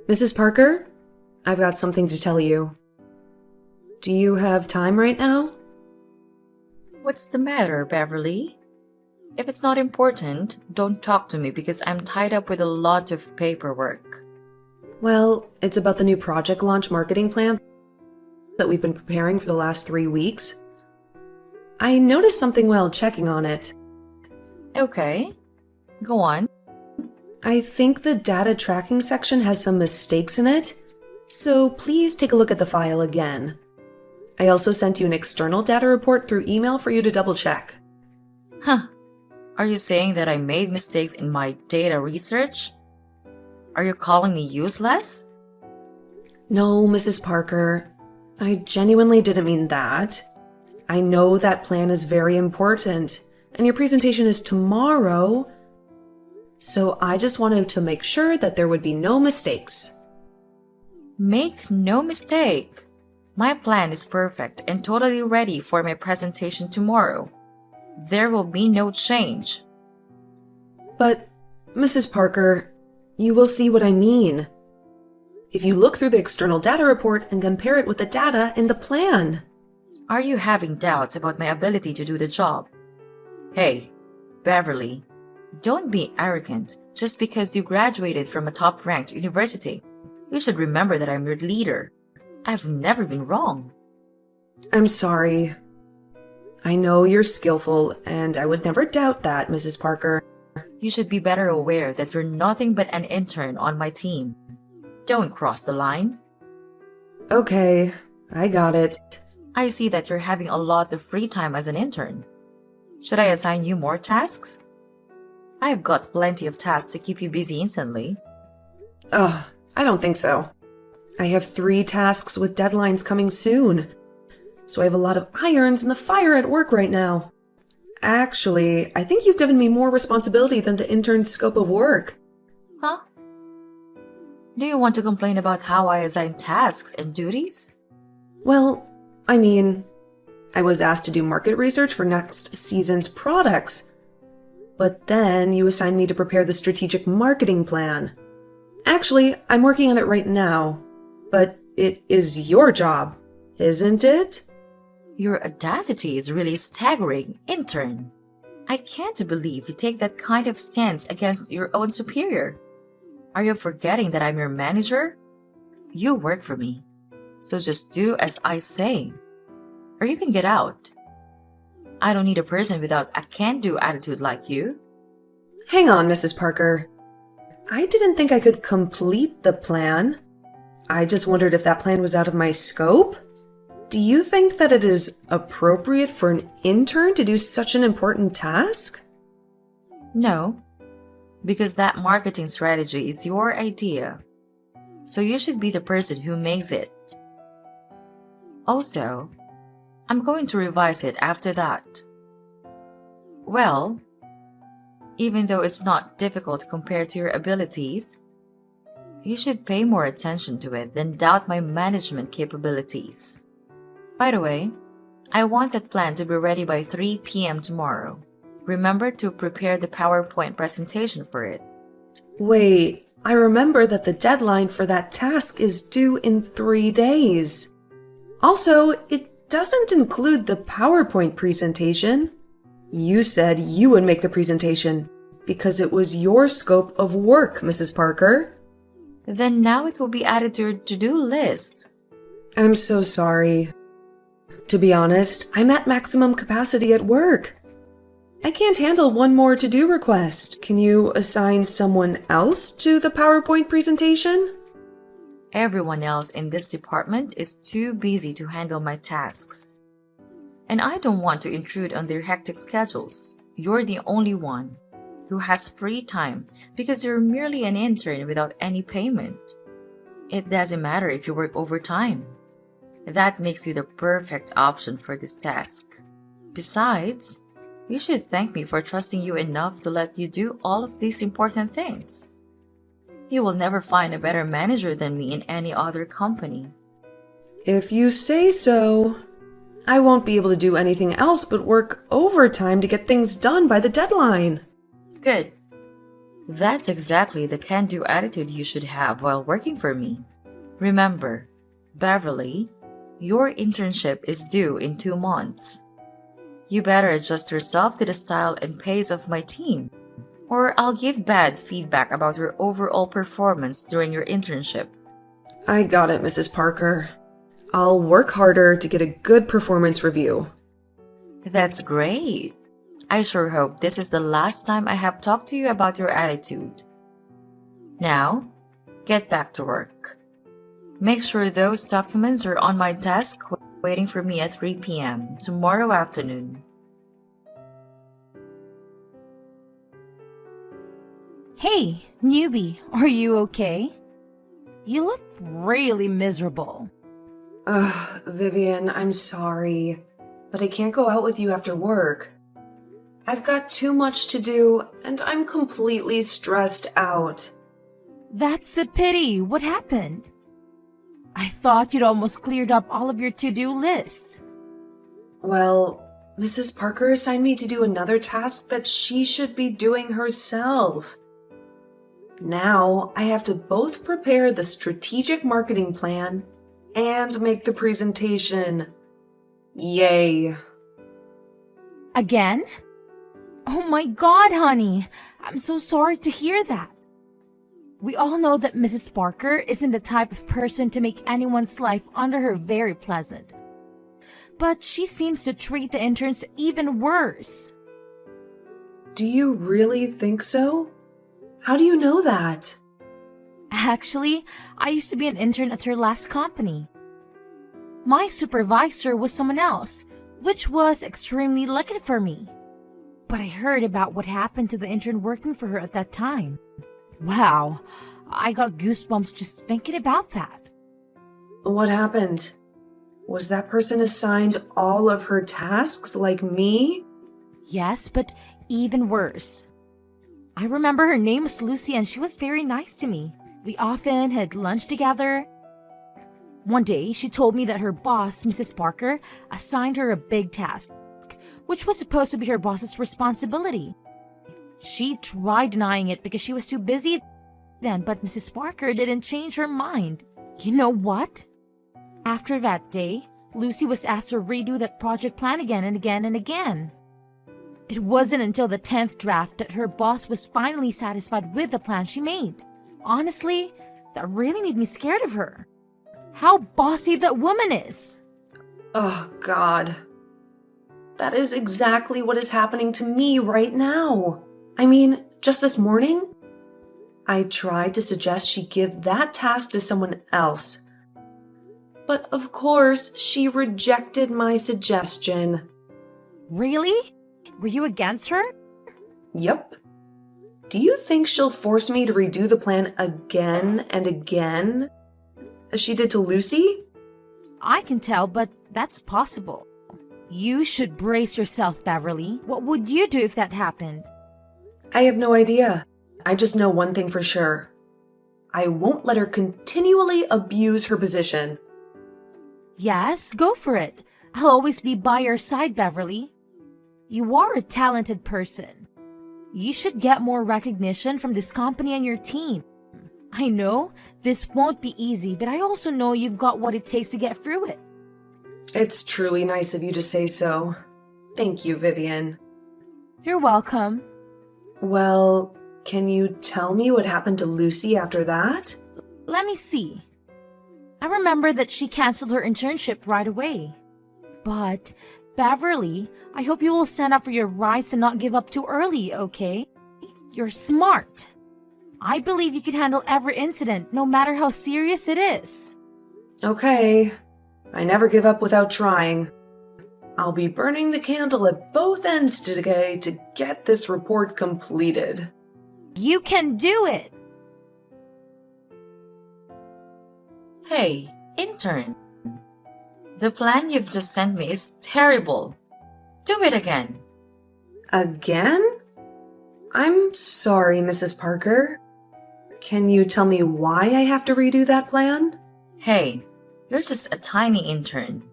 Mrs. Parker, I've got something to tell you. Do you have time right now? What's the matter, Beverly? If it's not important, don't talk to me because I'm tied up with a lot of paperwork. Well, it's about the new project launch marketing plan that we've been preparing for the last 3 weeks. I noticed something while checking on it. Okay, go on. I think the data tracking section has some mistakes in it, so please take a look at the file again. I also sent you an external data report through email for you to double check. Huh. Are you saying that I made mistakes in my data research? Are you calling me useless? No, Mrs. Parker. I genuinely didn't mean that. I know that plan is very important, and your presentation is tomorrow, so I just wanted to make sure that there would be no mistakes. Make no mistake. My plan is perfect and totally ready for my presentation tomorrow. There will be no change. But, Mrs. Parker, you will see what I mean. If you look through the external data report and compare it with the data in the plan. Are you having doubts about my ability to do the job? Hey, Beverly, don't be arrogant just because you graduated from a top-ranked university. You should remember that I'm your leader. I've never been wrong. I'm sorry. I know you're skillful, and I would never doubt that, Mrs. Parker. You should be better aware that you're nothing but an intern on my team. Don't cross the line. Okay, I got it. I see that you're having a lot of free time as an intern. Should I assign you more tasks? I've got plenty of tasks to keep you busy instantly. Ugh, I don't think so. I have 3 tasks with deadlines coming soon, so I have a lot of irons in the fire at work right now. Actually, I think you've given me more responsibility than the intern's scope of work. Huh? Do you want to complain about how I assign tasks and duties? Well, I was asked to do market research for next season's products. But then you assigned me to prepare the strategic marketing plan. Actually, I'm working on it right now. But it is your job, isn't it? Your audacity is really staggering, intern. I can't believe you take that kind of stance against your own superior. Are you forgetting that I'm your manager? You work for me, so just do as I say, or you can get out. I don't need a person without a can-do attitude like you. Hang on, Mrs. Parker. I didn't think I could complete the plan. I just wondered if that plan was out of my scope. Do you think that it is appropriate for an intern to do such an important task? No, because that marketing strategy is your idea. So you should be the person who makes it. Also, I'm going to revise it after that. Well, even though it's not difficult compared to your abilities, you should pay more attention to it than doubt my management capabilities. By the way, I want that plan to be ready by 3 p.m. tomorrow. Remember to prepare the PowerPoint presentation for it. Wait, I remember that the deadline for that task is due in 3 days. Also, it doesn't include the PowerPoint presentation. You said you would make the presentation because it was your scope of work, Mrs. Parker. Then now it will be added to your to-do list. I'm so sorry. To be honest, I'm at maximum capacity at work. I can't handle one more to-do request. Can you assign someone else to the PowerPoint presentation? Everyone else in this department is too busy to handle my tasks. And I don't want to intrude on their hectic schedules. You're the only one who has free time because you're merely an intern without any payment. It doesn't matter if you work overtime. That makes you the perfect option for this task. Besides, you should thank me for trusting you enough to let you do all of these important things. You will never find a better manager than me in any other company. If you say so. I won't be able to do anything else but work overtime to get things done by the deadline. Good. That's exactly the can-do attitude you should have while working for me. Remember, Beverly, your internship is due in 2 months. You better adjust yourself to the style and pace of my team, or I'll give bad feedback about your overall performance during your internship. I got it, Mrs. Parker. I'll work harder to get a good performance review. That's great. I sure hope this is the last time I have talked to you about your attitude. Now, get back to work. Make sure those documents are on my desk waiting for me at 3 p.m. tomorrow afternoon. Hey, newbie, are you okay? You look really miserable. Ugh, Vivian, I'm sorry, but I can't go out with you after work. I've got too much to do, and I'm completely stressed out. That's a pity. What happened? I thought you'd almost cleared up all of your to-do list. Well, Mrs. Parker assigned me to do another task that she should be doing herself. Now I have to both prepare the strategic marketing plan and make the presentation. Yay. Again? Oh my God, honey. I'm so sorry to hear that. We all know that Mrs. Parker isn't the type of person to make anyone's life under her very pleasant. But she seems to treat the interns even worse. Do you really think so? How do you know that? Actually, I used to be an intern at her last company. My supervisor was someone else, which was extremely lucky for me. But I heard about what happened to the intern working for her at that time. Wow, I got goosebumps just thinking about that. What happened? Was that person assigned all of her tasks like me? Yes, but even worse. I remember her name was Lucy and she was very nice to me. We often had lunch together. One day, she told me that her boss, Mrs. Parker, assigned her a big task, which was supposed to be her boss's responsibility. She tried denying it because she was too busy then, but Mrs. Parker didn't change her mind. You know what? After that day, Lucy was asked to redo that project plan again and again and again. It wasn't until the 10th draft that her boss was finally satisfied with the plan she made. Honestly, that really made me scared of her. How bossy that woman is! Oh, God. That is exactly what is happening to me right now. I mean, just this morning, I tried to suggest she give that task to someone else. But of course, she rejected my suggestion. Really? Were you against her? Yep. Do you think she'll force me to redo the plan again and again, as she did to Lucy? I can tell, but that's possible. You should brace yourself, Beverly. What would you do if that happened? I have no idea. I just know one thing for sure. I won't let her continually abuse her position. Yes, go for it. I'll always be by your side, Beverly. You are a talented person. You should get more recognition from this company and your team. I know this won't be easy, but I also know you've got what it takes to get through it. It's truly nice of you to say so. Thank you, Vivian. You're welcome. Well, can you tell me what happened to Lucy after that? Let me see. I remember that she canceled her internship right away. But, Beverly, I hope you will stand up for your rights and not give up too early, okay? You're smart. I believe you can handle every incident, no matter how serious it is. Okay. I never give up without trying. I'll be burning the candle at both ends today to get this report completed. You can do it! Hey, intern. The plan you've just sent me is terrible. Do it again. Again? I'm sorry, Mrs. Parker. Can you tell me why I have to redo that plan? Hey, you're just a tiny intern.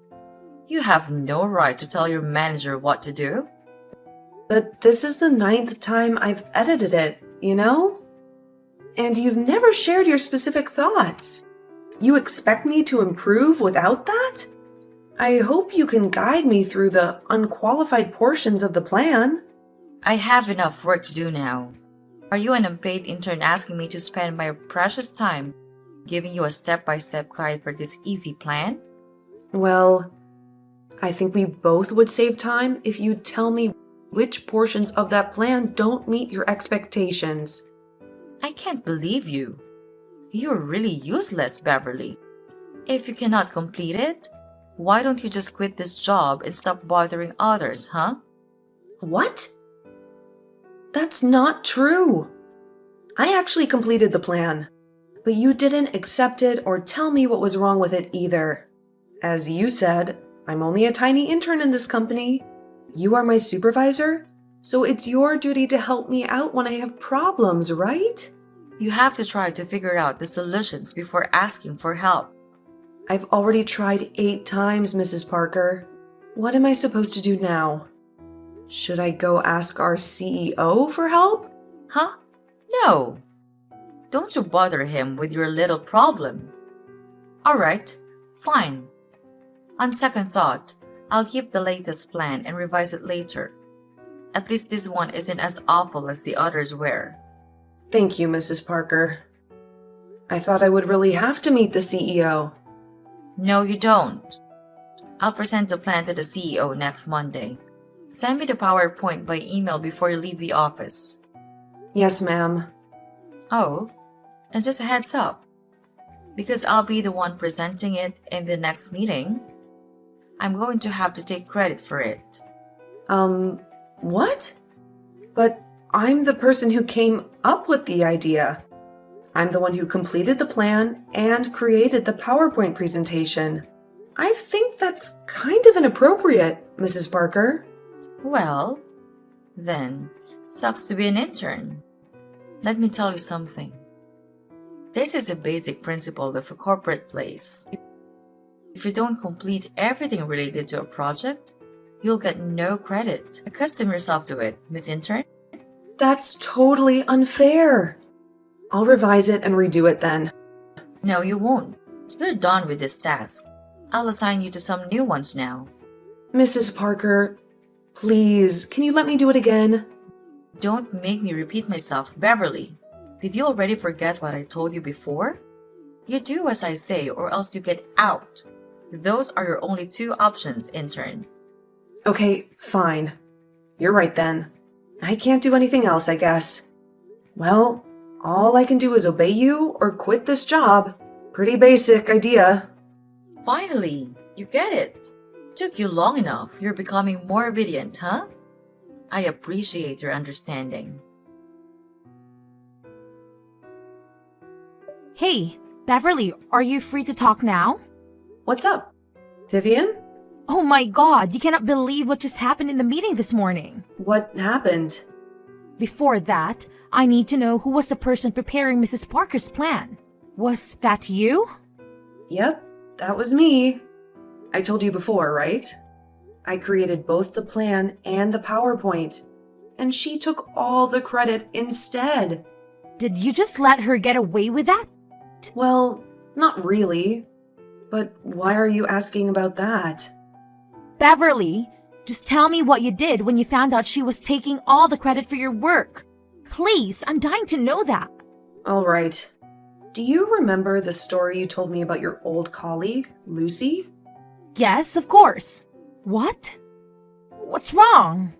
You have no right to tell your manager what to do. But this is the 9th time I've edited it, you know? And you've never shared your specific thoughts. You expect me to improve without that? I hope you can guide me through the unqualified portions of the plan. I have enough work to do now. Are you an unpaid intern asking me to spend my precious time giving you a step-by-step guide for this easy plan? Well, I think we both would save time if you tell me which portions of that plan don't meet your expectations. I can't believe you. You're really useless, Beverly. If you cannot complete it, why don't you just quit this job and stop bothering others, huh? What? That's not true. I actually completed the plan, but you didn't accept it or tell me what was wrong with it either. As you said, I'm only a tiny intern in this company. You are my supervisor, so it's your duty to help me out when I have problems, right? You have to try to figure out the solutions before asking for help. I've already tried 8 times, Mrs. Parker. What am I supposed to do now? Should I go ask our CEO for help? Huh? No. Don't you bother him with your little problem. Alright, fine. On second thought, I'll keep the latest plan and revise it later. At least this one isn't as awful as the others were. Thank you, Mrs. Parker. I thought I would really have to meet the CEO. No, you don't. I'll present the plan to the CEO next Monday. Send me the PowerPoint by email before you leave the office. Yes, ma'am. Oh, and just a heads up. Because I'll be the one presenting it in the next meeting, I'm going to have to take credit for it. What? But I'm the person who came up with the idea. I'm the one who completed the plan and created the PowerPoint presentation. I think that's kind of inappropriate, Mrs. Parker. Well, then, sucks to be an intern. Let me tell you something. This is a basic principle of a corporate place. If you don't complete everything related to a project, you'll get no credit. Accustom yourself to it, Miss Intern. That's totally unfair. I'll revise it and redo it then. No, you won't. You're done with this task. I'll assign you to some new ones now. Mrs. Parker, please, can you let me do it again? Don't make me repeat myself, Beverly. Did you already forget what I told you before? You do as I say or else you get out. Those are your only 2 options, intern. Okay, fine. You're right then. I can't do anything else, I guess. Well, all I can do is obey you or quit this job. Pretty basic idea. Finally, you get it. Took you long enough. You're becoming more obedient, huh? I appreciate your understanding. Hey, Beverly, are you free to talk now? What's up? Vivian? Oh my god, you cannot believe what just happened in the meeting this morning. What happened? Before that, I need to know who was the person preparing Mrs. Parker's plan. Was that you? Yep, that was me. I told you before, right? I created both the plan and the PowerPoint, and she took all the credit instead. Did you just let her get away with that? Well, not really. But why are you asking about that? Beverly, just tell me what you did when you found out she was taking all the credit for your work. Please, I'm dying to know that. All right. Do you remember the story you told me about your old colleague, Lucy? Yes, of course. What? What's wrong?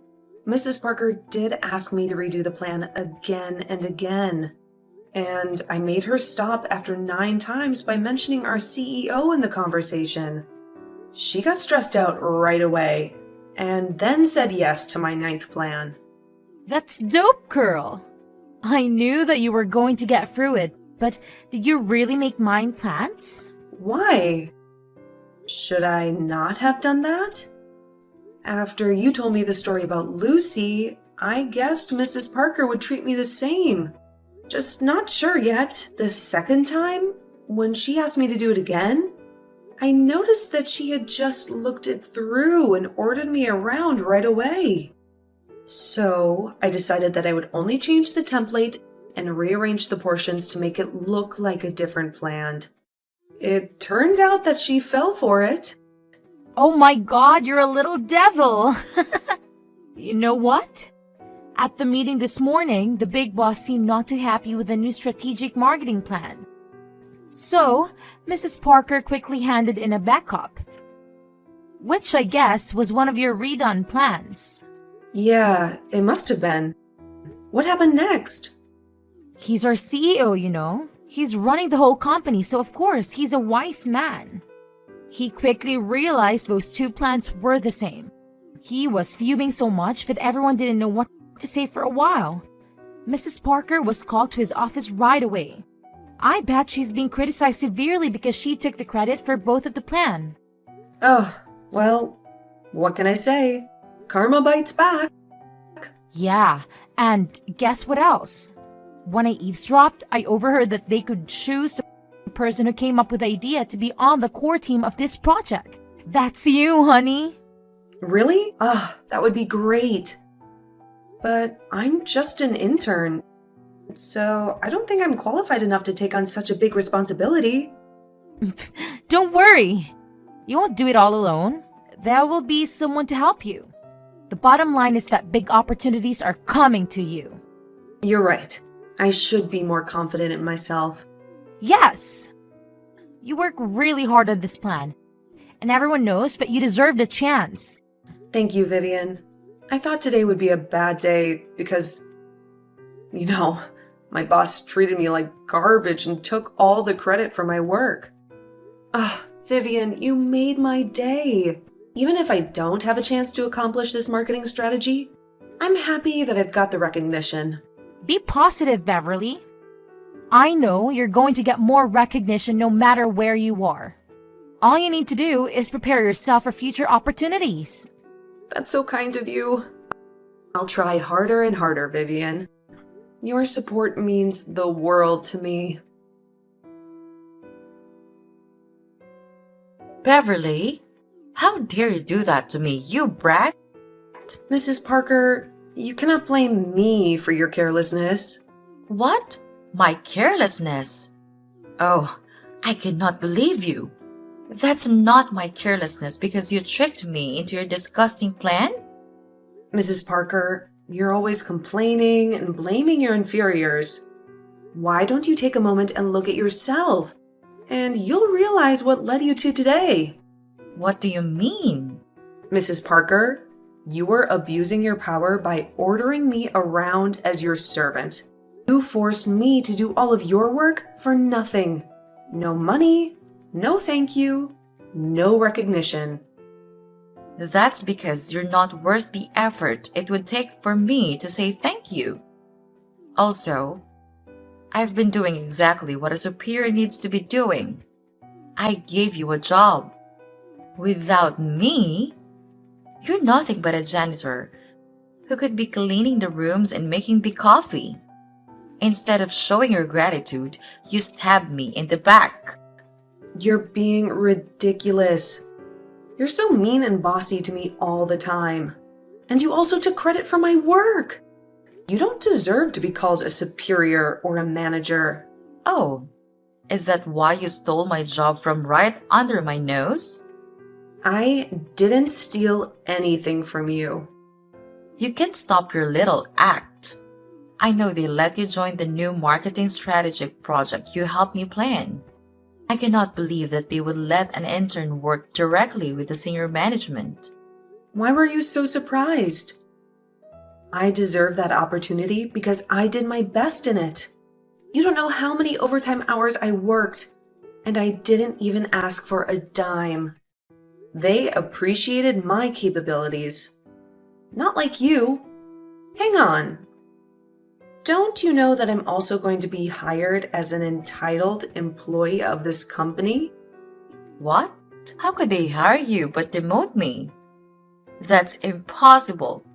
Mrs. Parker did ask me to redo the plan again and again. And I made her stop after 9 times by mentioning our CEO in the conversation. She got stressed out right away, and then said yes to my 9th plan. That's dope, girl. I knew that you were going to get through it, but did you really make mind plans? Why? Should I not have done that? After you told me the story about Lucy, I guessed Mrs. Parker would treat me the same. Just not sure yet. The second time, when she asked me to do it again, I noticed that she had just looked it through and ordered me around right away. So I decided that I would only change the template and rearranged the portions to make it look like a different plan. It turned out that she fell for it. Oh my god, you're a little devil! You know what? At the meeting this morning, the big boss seemed not too happy with the new strategic marketing plan. So, Mrs. Parker quickly handed in a backup, which I guess was one of your redone plans. Yeah, it must have been. What happened next? He's our CEO, you know. He's running the whole company, so of course, he's a wise man. He quickly realized those two plans were the same. He was fuming so much that everyone didn't know what to say for a while. Mrs. Parker was called to his office right away. I bet she's being criticized severely because she took the credit for both of the plan. Oh, well, what can I say? Karma bites back. Yeah, and guess what else? When I eavesdropped, I overheard that they could choose the person who came up with the idea to be on the core team of this project. That's you, honey. Really? That would be great. But I'm just an intern, so I don't think I'm qualified enough to take on such a big responsibility. Don't worry. You won't do it all alone. There will be someone to help you. The bottom line is that big opportunities are coming to you. You're right. I should be more confident in myself. Yes! You work really hard on this plan, and everyone knows that you deserve the chance. Thank you, Vivian. I thought today would be a bad day because, my boss treated me like garbage and took all the credit for my work. Vivian, you made my day. Even if I don't have a chance to accomplish this marketing strategy, I'm happy that I've got the recognition. Be positive, Beverly. I know you're going to get more recognition no matter where you are. All you need to do is prepare yourself for future opportunities. That's so kind of you. I'll try harder and harder, Vivian. Your support means the world to me. Beverly, how dare you do that to me, you brat? Mrs. Parker, you cannot blame me for your carelessness. What? My carelessness? Oh, I cannot believe you. That's not my carelessness because you tricked me into your disgusting plan? Mrs. Parker, you're always complaining and blaming your inferiors. Why don't you take a moment and look at yourself? And you'll realize what led you to today. What do you mean? Mrs. Parker, you were abusing your power by ordering me around as your servant. You forced me to do all of your work for nothing. No money, no thank you, no recognition. That's because you're not worth the effort it would take for me to say thank you. Also, I've been doing exactly what a superior needs to be doing. I gave you a job. Without me, you're nothing but a janitor who could be cleaning the rooms and making the coffee. Instead of showing your gratitude, you stabbed me in the back. You're being ridiculous. You're so mean and bossy to me all the time. And you also took credit for my work. You don't deserve to be called a superior or a manager. Oh, is that why you stole my job from right under my nose? I didn't steal anything from you. You can stop your little act. I know they let you join the new marketing strategic project you helped me plan. I cannot believe that they would let an intern work directly with the senior management. Why were you so surprised? I deserve that opportunity because I did my best in it. You don't know how many overtime hours I worked, and I didn't even ask for a dime. They appreciated my capabilities. Not like you. Hang on. Don't you know that I'm also going to be hired as an entitled employee of this company? What? How could they hire you but demote me? That's impossible.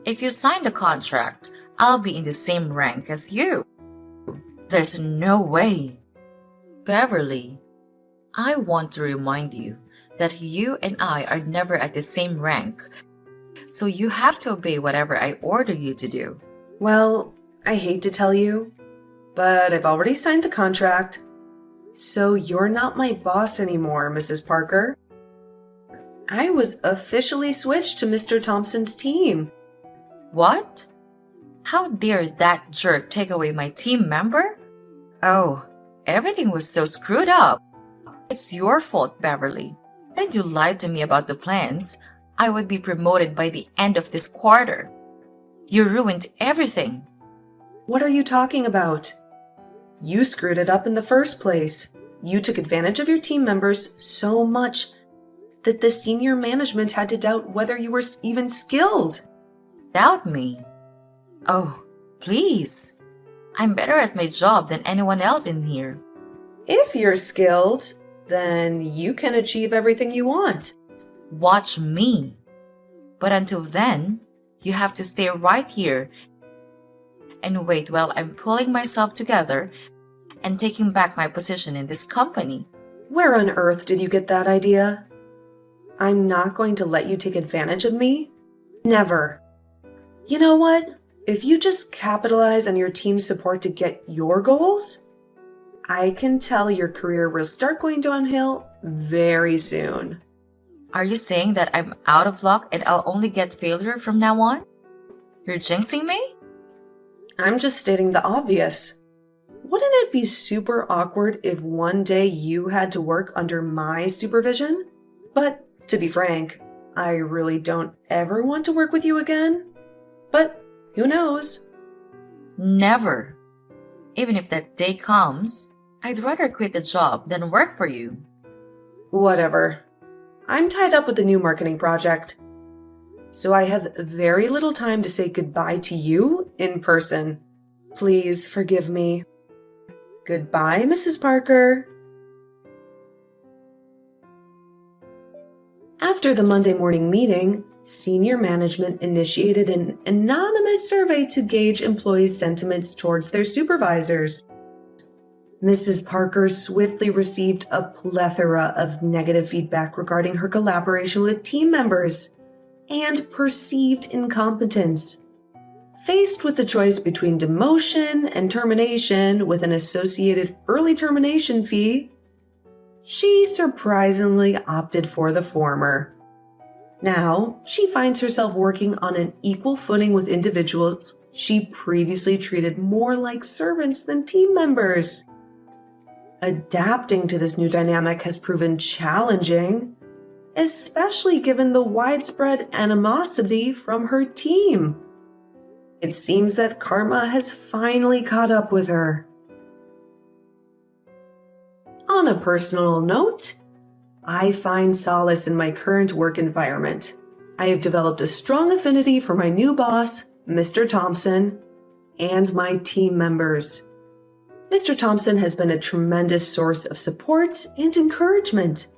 If you sign the contract, I'll be in the same rank as you. There's no way. Beverly, I want to remind you that you and I are never at the same rank, so you have to obey whatever I order you to do. Well, I hate to tell you, but I've already signed the contract. So you're not my boss anymore, Mrs. Parker. I was officially switched to Mr. Thompson's team. What? How dare that jerk take away my team member? Oh, everything was so screwed up. It's your fault, Beverly. And you lied to me about the plans. I would be promoted by the end of this quarter. You ruined everything. What are you talking about? You screwed it up in the first place. You took advantage of your team members so much that the senior management had to doubt whether you were even skilled. Doubt me? Oh, please. I'm better at my job than anyone else in here. If you're skilled, then you can achieve everything you want. Watch me. But until then, you have to stay right here and wait while I'm pulling myself together and taking back my position in this company. Where on earth did you get that idea? I'm not going to let you take advantage of me. Never. You know what? If you just capitalize on your team's support to get your goals, I can tell your career will start going downhill very soon. Are you saying that I'm out of luck and I'll only get failure from now on? You're jinxing me? I'm just stating the obvious. Wouldn't it be super awkward if one day you had to work under my supervision? But to be frank, I really don't ever want to work with you again. But who knows? Never. Even if that day comes, I'd rather quit the job than work for you. Whatever. I'm tied up with a new marketing project. So I have very little time to say goodbye to you in person. Please forgive me. Goodbye, Mrs. Parker. After the Monday morning meeting, senior management initiated an anonymous survey to gauge employees' sentiments towards their supervisors. Mrs. Parker swiftly received a plethora of negative feedback regarding her collaboration with team members and perceived incompetence. Faced with the choice between demotion and termination with an associated early termination fee, she surprisingly opted for the former. Now, she finds herself working on an equal footing with individuals she previously treated more like servants than team members. Adapting to this new dynamic has proven challenging, especially given the widespread animosity from her team. It seems that karma has finally caught up with her. On a personal note, I find solace in my current work environment. I have developed a strong affinity for my new boss, Mr. Thompson, and my team members. Mr. Thompson has been a tremendous source of support and encouragement,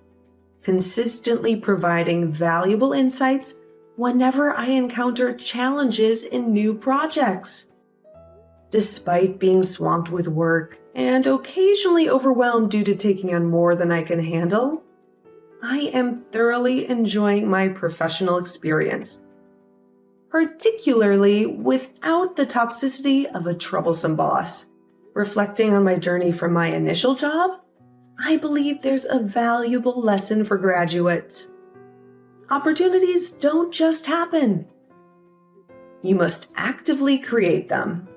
consistently providing valuable insights whenever I encounter challenges in new projects. Despite being swamped with work and occasionally overwhelmed due to taking on more than I can handle, I am thoroughly enjoying my professional experience, particularly without the toxicity of a troublesome boss. Reflecting on my journey from my initial job, I believe there's a valuable lesson for graduates. Opportunities don't just happen. You must actively create them.